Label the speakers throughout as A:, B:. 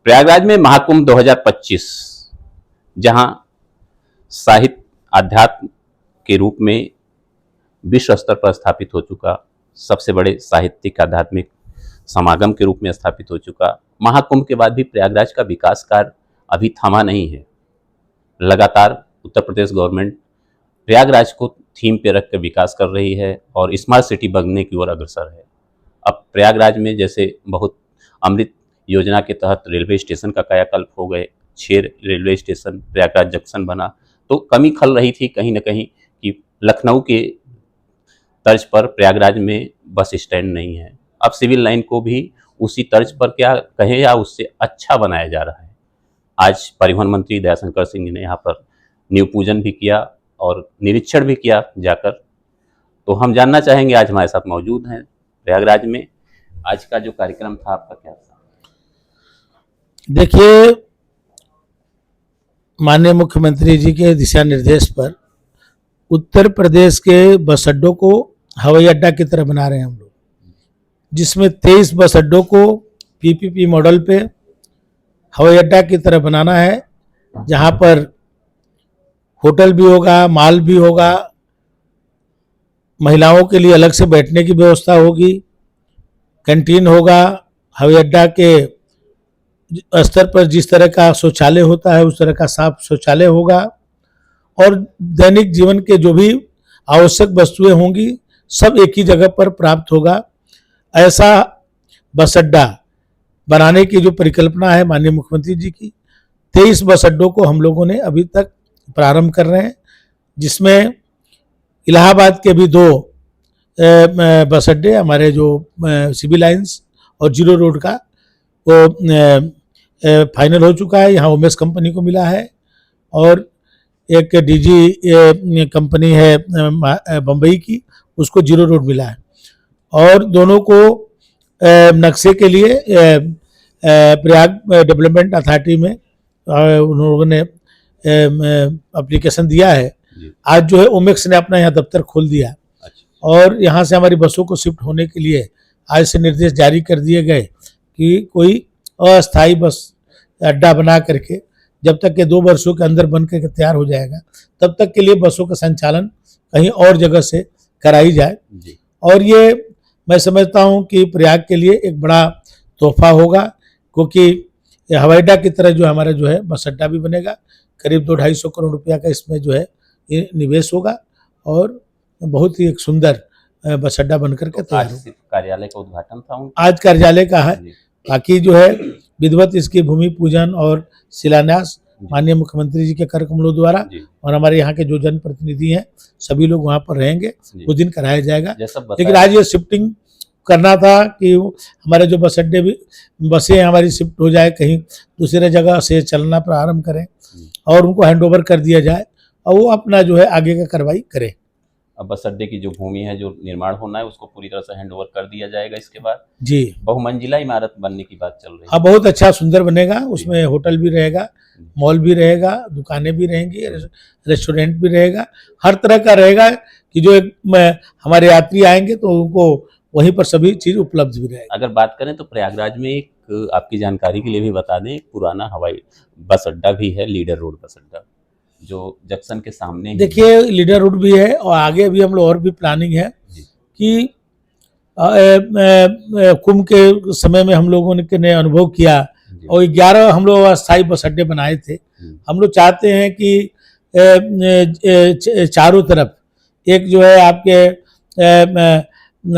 A: प्रयागराज में महाकुंभ 2025 जहां साहित्य आध्यात्म के रूप में विश्व स्तर पर स्थापित हो चुका, सबसे बड़े साहित्यिक आध्यात्मिक समागम के रूप में स्थापित हो चुका, महाकुंभ के बाद भी प्रयागराज का विकास कार्य अभी थमा नहीं है। लगातार उत्तर प्रदेश गवर्नमेंट प्रयागराज को थीम पे रख कर विकास कर रही है और स्मार्ट सिटी बनने की ओर अग्रसर है। अब प्रयागराज में जैसे बहुत अमृत योजना के तहत रेलवे स्टेशन का कायाकल्प हो गए, 6 रेलवे स्टेशन प्रयागराज जंक्शन बना, तो कमी खल रही थी कहीं न कहीं कि लखनऊ के तर्ज पर प्रयागराज में बस स्टैंड नहीं है। अब सिविल लाइन को भी उसी तर्ज पर क्या कहें या उससे अच्छा बनाया जा रहा है। आज परिवहन मंत्री दयाशंकर सिंह जी ने यहाँ पर नींव पूजन भी किया और निरीक्षण भी किया जाकर। तो हम जानना चाहेंगे, आज हमारे साथ मौजूद हैं प्रयागराज में, आज का जो कार्यक्रम था आपका क्या था?
B: देखिए, माननीय मुख्यमंत्री जी के दिशा निर्देश पर उत्तर प्रदेश के बस अड्डों को हवाई अड्डा की तरह बना रहे हैं हम लोग, जिसमें 23 बस अड्डों को पीपीपी मॉडल पे हवाई अड्डा की तरह बनाना है, जहां पर होटल भी होगा, माल भी होगा, महिलाओं के लिए अलग से बैठने की व्यवस्था होगी, कैंटीन होगा, हवाई अड्डा के स्तर पर जिस तरह का शौचालय होता है उस तरह का साफ शौचालय होगा और दैनिक जीवन के जो भी आवश्यक वस्तुएं होंगी सब एक ही जगह पर प्राप्त होगा। ऐसा बस अड्डा बनाने की जो परिकल्पना है माननीय मुख्यमंत्री जी की, 23 बस अड्डों को हम लोगों ने अभी तक प्रारंभ कर रहे हैं, जिसमें इलाहाबाद के भी 2 बस अड्डे हमारे जो सिविल लाइंस और जीरो रोड का वो फाइनल हो चुका है, यहाँ उमेश कंपनी को मिला है, और एक डीजी कंपनी है बम्बई की, उसको जीरो रोड मिला है। और दोनों को नक्शे के लिए प्रयाग डेवलपमेंट अथॉरिटी में उन लोगों ने एप्लीकेशन दिया है। आज जो है ओमेक्स ने अपना यहाँ दफ्तर खोल दिया और यहाँ से हमारी बसों को शिफ्ट होने के लिए आज से निर्देश जारी कर दिए गए कि कोई अस्थायी बस अड्डा बना करके जब तक के 2 वर्षों के अंदर बन करके तैयार हो जाएगा तब तक के लिए बसों का संचालन कहीं और जगह से कराई जाए। और ये मैं समझता हूँ कि प्रयाग के लिए एक बड़ा तोहफा होगा, क्योंकि हवाई अड्डा की तरह जो हमारा जो है बस अड्डा भी बनेगा। करीब 200-250 करोड़ रुपया का इसमें जो है ये निवेश होगा और बहुत ही एक सुंदर बस अड्डा बनकर के तैयार होगा।
A: कार्यालय का उद्घाटन था
B: आज कार्यालय का है, बाकी जो है विधिवत इसकी भूमि पूजन और शिलान्यास माननीय मुख्यमंत्री जी के कर कमलों द्वारा और हमारे यहाँ के जो जनप्रतिनिधि हैं सभी लोग वहाँ पर रहेंगे, उस दिन कराया जाएगा। लेकिन आज ये शिफ्टिंग करना था कि हमारे जो बस अड्डे भी बसें हमारी शिफ्ट हो जाए, कहीं दूसरे जगह से चलना प्रारंभ करें और उनको हैंडओवर कर दिया जाए और वो अपना जो है आगे का कार्रवाई करें।
A: अब बस अड्डे की जो भूमि है जो निर्माण होना है उसको पूरी तरह से हैंडओवर कर दिया जाएगा। इसके बाद
B: जी
A: बहुमंजिला इमारत बनने की बात चल रही है।
B: हाँ, बहुत अच्छा सुंदर बनेगा, उसमें होटल भी रहेगा, मॉल भी रहेगा, दुकानें भी रहेंगी, रेस्टोरेंट भी रहेगा, हर तरह का रहेगा कि जो हमारे यात्री आएंगे तो उनको वहीं पर सभी चीज उपलब्ध भी रहेगा।
A: अगर बात करें तो प्रयागराज में एक आपकी जानकारी के लिए भी बता दें, एक पुराना हवाई बस अड्डा भी है, लीडर रोड बस अड्डा, जो जंक्शन के सामने।
B: देखिए, लीडर रोड भी है और आगे भी हम लोग और भी प्लानिंग है कि कुंभ के समय में हम लोगों ने अनुभव किया और 11 हम लोग अस्थायी बस अड्डे बनाए थे। हम लोग चाहते हैं कि चारों तरफ, एक जो है आपके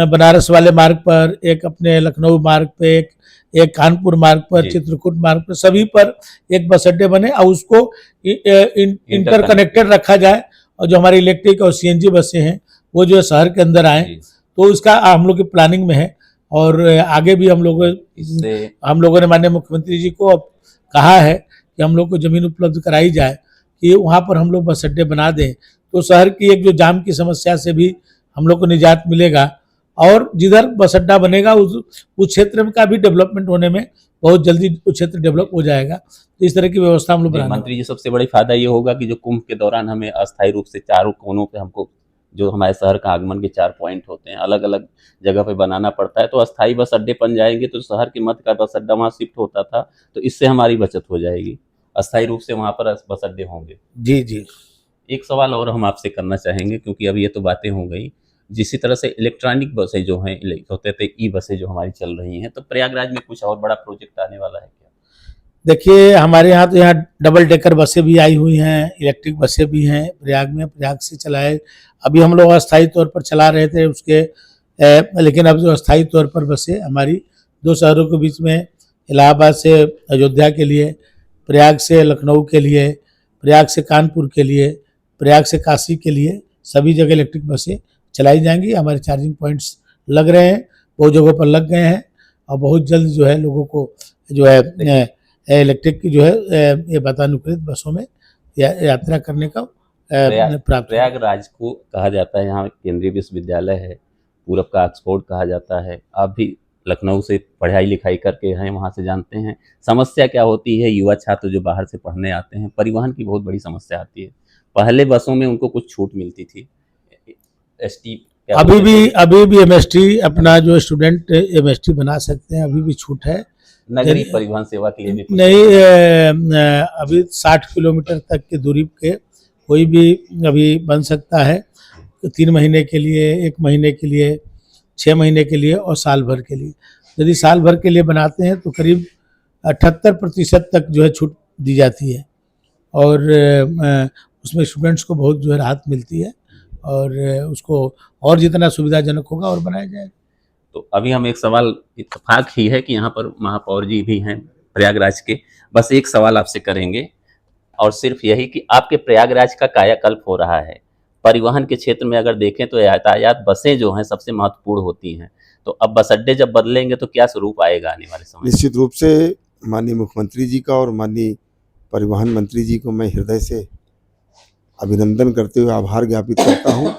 B: बनारस वाले मार्ग पर, एक अपने लखनऊ मार्ग पे, एक कानपुर मार्ग पर, चित्रकूट मार्ग पर, सभी पर एक बस अड्डे बने और उसको इंटरकनेक्टेड रखा जाए और जो हमारी इलेक्ट्रिक और सीएनजी बसें हैं वो जो है शहर के अंदर आए, तो इसका हम लोग की प्लानिंग में है। और आगे भी हम लोगों ने माननीय मुख्यमंत्री जी को कहा है कि हम लोग को जमीन उपलब्ध कराई जाए कि वहाँ पर हम लोग बस अड्डे बना दें, तो शहर की एक जो जाम की समस्या से भी हम लोग को निजात मिलेगा और जिधर बस अड्डा बनेगा उस क्षेत्र का भी डेवलपमेंट होने में बहुत जल्दी वो क्षेत्र डेवलप हो जाएगा। तो इस तरह की व्यवस्था हम लोग बनाएंगे।
A: मंत्री जी, सबसे बड़ी फायदा ये होगा कि जो कुंभ के दौरान हमें अस्थायी रूप से चारों कोनों पे हमको जो हमारे शहर का आगमन के 4 पॉइंट होते हैं, अलग अलग जगह पे बनाना पड़ता है। तो अस्थायी बस अड्डे बन जाएंगे तो शहर के मध्य का बस अड्डा वहाँ शिफ्ट होता था, तो इससे हमारी बचत हो जाएगी, अस्थायी रूप से वहाँ पर बस अड्डे होंगे।
B: जी जी।
A: एक सवाल और हम आपसे करना चाहेंगे, क्योंकि अब ये तो बातें हो गई, जिसी तरह से इलेक्ट्रॉनिक बसें जो हैं, होते थे ई बसें जो हमारी चल रही हैं, तो प्रयागराज में कुछ और बड़ा प्रोजेक्ट आने वाला है क्या?
B: देखिए हमारे यहाँ तो यहाँ डबल डेकर बसें भी आई हुई हैं, इलेक्ट्रिक बसें भी हैं प्रयाग में, प्रयाग से चलाए। अभी हम लोग अस्थायी तौर पर चला रहे थे उसके लेकिन अब जो अस्थायी तौर पर बसें हमारी 2 शहरों के बीच में, इलाहाबाद से अयोध्या के लिए, प्रयाग से लखनऊ के लिए, प्रयाग से कानपुर के लिए, प्रयाग से काशी के लिए, सभी जगह इलेक्ट्रिक बसें चलाई जाएंगी। हमारे चार्जिंग पॉइंट्स लग रहे हैं, बहुत जगहों पर लग गए हैं, और बहुत जल्द जो है लोगों को जो है इलेक्ट्रिक की जो है ये वातानुकूलित बसों में यात्रा करने का प्राप्त।
A: प्रयागराज को कहा जाता है, यहाँ केंद्रीय विश्वविद्यालय है, पूरब का ऑक्सफोर्ड कहा जाता है। आप भी लखनऊ से पढ़ाई लिखाई करके हैं, वहाँ से जानते हैं समस्या क्या होती है। युवा छात्र जो बाहर से पढ़ने आते हैं, परिवहन की बहुत बड़ी समस्या आती है। पहले बसों में उनको कुछ छूट मिलती थी, एसटी
B: अभी भी एमएसटी अपना जो स्टूडेंट एमएसटी बना सकते हैं, अभी भी छूट है।
A: नगरीय परिवहन सेवा के लिए भी
B: नहीं, अभी 60 किलोमीटर तक की दूरी के कोई भी अभी बन सकता है, 3 महीने के लिए, 1 महीने के लिए, 6 महीने के लिए और साल भर के लिए। यदि साल भर के लिए बनाते हैं तो करीब 78% तक जो है छूट दी जाती है, और उसमें स्टूडेंट्स को बहुत जो है राहत मिलती है, और उसको और जितना सुविधाजनक होगा और बनाया जाएगा।
A: तो अभी हम एक सवाल, इत्तेफाक ही है कि यहाँ पर महापौर जी भी हैं प्रयागराज के, बस एक सवाल आपसे करेंगे, और सिर्फ यही कि आपके प्रयागराज का कायाकल्प हो रहा है। परिवहन के क्षेत्र में अगर देखें तो यातायात बसें जो हैं सबसे महत्वपूर्ण होती हैं, तो अब बस अड्डे जब बदलेंगे तो क्या स्वरूप आएगा आने वाले समय?
C: निश्चित रूप से माननीय मुख्यमंत्री जी का और माननीय परिवहन मंत्री जी को मैं हृदय से अभिनंदन करते हुए आभार ज्ञापित करता हूं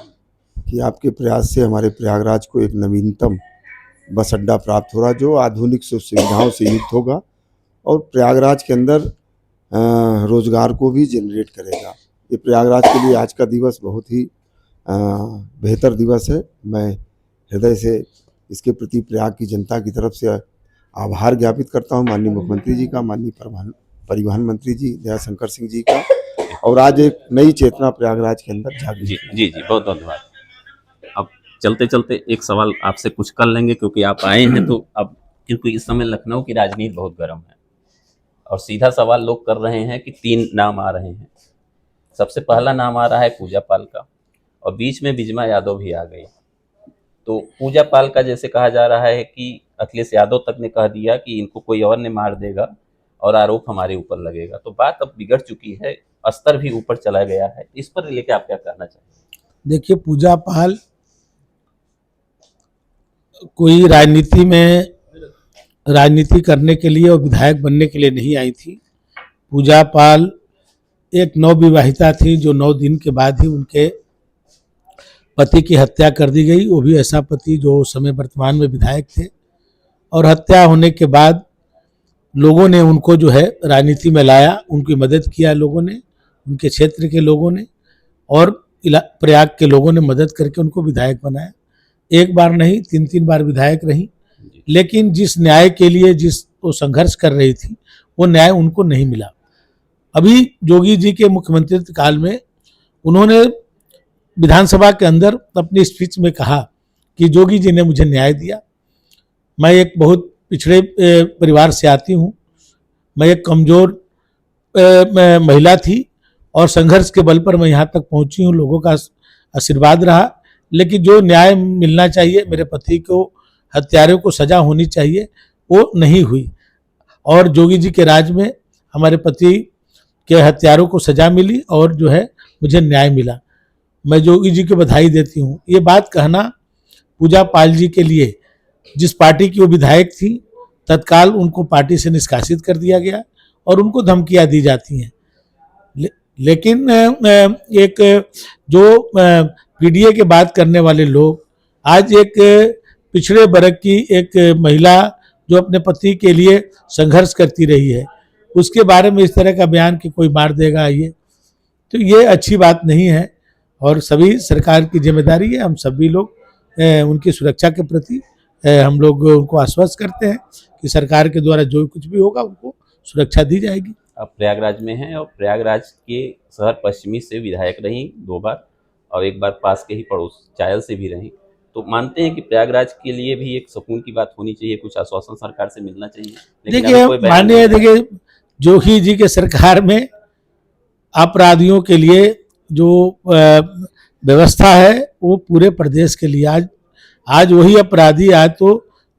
C: कि आपके प्रयास से हमारे प्रयागराज को एक नवीनतम बस अड्डा प्राप्त हो रहा, जो आधुनिक सुविधाओं से युक्त होगा और प्रयागराज के अंदर रोजगार को भी जनरेट करेगा। ये प्रयागराज के लिए आज का दिवस बहुत ही बेहतर दिवस है। मैं हृदय से इसके प्रति प्रयाग की जनता की तरफ से आभार ज्ञापित करता हूँ, माननीय मुख्यमंत्री जी का, माननीय परिवहन मंत्री जी दयाशंकर सिंह जी का, और आज एक नई चेतना प्रयागराज के अंदर जागी।
A: जी जी जी, बहुत धन्यवाद। अब चलते चलते एक सवाल आपसे कुछ कर लेंगे, क्योंकि आप आए हैं तो अब, क्योंकि इस समय लखनऊ की राजनीति बहुत गर्म है, और सीधा सवाल लोग कर रहे हैं कि 3 नाम आ रहे हैं। सबसे पहला नाम आ रहा है पूजा पाल का, और बीच में बिजमा यादव भी आ गई। तो पूजा पाल का जैसे कहा जा रहा है कि अखिलेश यादव तक ने कह दिया कि इनको कोई और ने मार देगा और आरोप हमारे ऊपर लगेगा, तो बात अब बिगड़ चुकी है, स्तर भी ऊपर चला गया है। इस पर लेके आप क्या कहना चाहेंगे?
B: देखिए, पूजा पाल कोई राजनीति करने के लिए और विधायक बनने के लिए नहीं आई थी। पूजा पाल एक नवविवाहिता थी, जो 9 दिन के बाद ही उनके पति की हत्या कर दी गई। वो भी ऐसा पति जो उस समय वर्तमान में विधायक थे, और हत्या होने के बाद लोगों ने उनको जो है राजनीति में लाया, उनकी मदद किया लोगों ने, उनके क्षेत्र के लोगों ने, और प्रयाग के लोगों ने मदद करके उनको विधायक बनाया। एक बार नहीं, 3 बार विधायक रही, लेकिन जिस न्याय के लिए जिस वो संघर्ष कर रही थी, वो न्याय उनको नहीं मिला। अभी योगी जी के मुख्यमंत्री काल में उन्होंने विधानसभा के अंदर अपनी स्पीच में कहा कि योगी जी ने मुझे न्याय दिया। मैं एक बहुत पिछड़े परिवार से आती हूँ, मैं एक कमज़ोर महिला थी, और संघर्ष के बल पर मैं यहाँ तक पहुँची हूँ, लोगों का आशीर्वाद रहा, लेकिन जो न्याय मिलना चाहिए, मेरे पति को, हत्यारों को सजा होनी चाहिए, वो नहीं हुई। और योगी जी के राज में हमारे पति के हत्यारों को सजा मिली, और जो है मुझे न्याय मिला। मैं योगी जी को बधाई देती हूँ। ये बात कहना पूजा पाल जी के लिए, जिस पार्टी की वो विधायक थी, तत्काल उनको पार्टी से निष्कासित कर दिया गया और उनको धमकियां दी जाती हैं। लेकिन एक जो पीडीए के बात करने वाले लोग, आज एक पिछड़े वर्ग की एक महिला जो अपने पति के लिए संघर्ष करती रही है, उसके बारे में इस तरह का बयान कि कोई मार देगा, ये तो ये अच्छी बात नहीं है। और सभी सरकार की जिम्मेदारी है, हम सभी लोग उनकी सुरक्षा के प्रति हम लोग उनको आश्वस्त करते हैं कि सरकार के द्वारा जो कुछ भी होगा उनको सुरक्षा दी जाएगी।
A: अब प्रयागराज में हैं और प्रयागराज के शहर पश्चिमी से विधायक रहीं 2 बार और 1 बार पास के ही पड़ोस चायल से भी रहीं, तो मानते हैं कि प्रयागराज के लिए भी एक सुकून की बात होनी चाहिए, कुछ आश्वासन सरकार से मिलना चाहिए। लेकिन अभी कोई
B: देखिए
A: बयान नहीं
B: माननीय,
A: है।
B: देखिए जोगी जी के सरकार में अपराधियों के लिए जो व्यवस्था है वो पूरे प्रदेश के लिए, आज वही अपराधी आज तो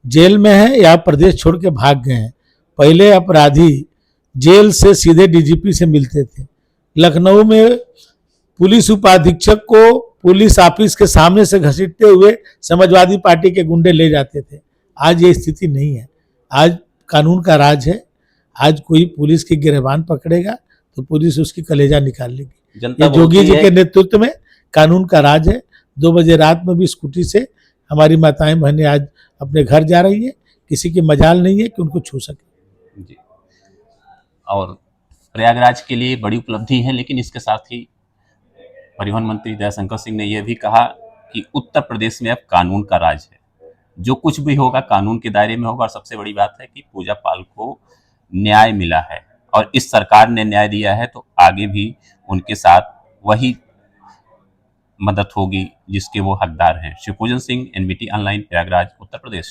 B: जेल में है या प्रदेश छोड़ के भाग गए हैं। पहले अपराधी जेल से सीधे डीजीपी से मिलते थे। लखनऊ में पुलिस उपाधीक्षक को पुलिस ऑफिस के सामने से घसीटते हुए समाजवादी पार्टी के गुंडे ले जाते थे। आज ये स्थिति नहीं है, आज कानून का राज है। आज कोई पुलिस की गिरबान पकड़ेगा तो पुलिस उसकी कलेजा निकाल लेगी।
A: जनता
B: ये जोगी
A: बोलती
B: जी
A: है
B: के नेतृत्व में कानून का राज है। 2 बजे रात में भी स्कूटी से हमारी माताएं बहनें आज अपने घर जा रही हैं, किसी की मजाल नहीं है कि उनको छू सके।
A: जी। और प्रयागराज के लिए बड़ी उपलब्धि है, लेकिन इसके साथ ही परिवहन मंत्री दयाशंकर सिंह ने यह भी कहा कि उत्तर प्रदेश में अब कानून का राज है, जो कुछ भी होगा कानून के दायरे में होगा। और सबसे बड़ी बात है कि पूजा पाल को न्याय मिला है और इस सरकार ने न्याय दिया है, तो आगे भी उनके साथ वही मदद होगी जिसके वो हकदार हैं। Shivpujan Singh, NBT online, Prayagraj, Uttar Pradesh.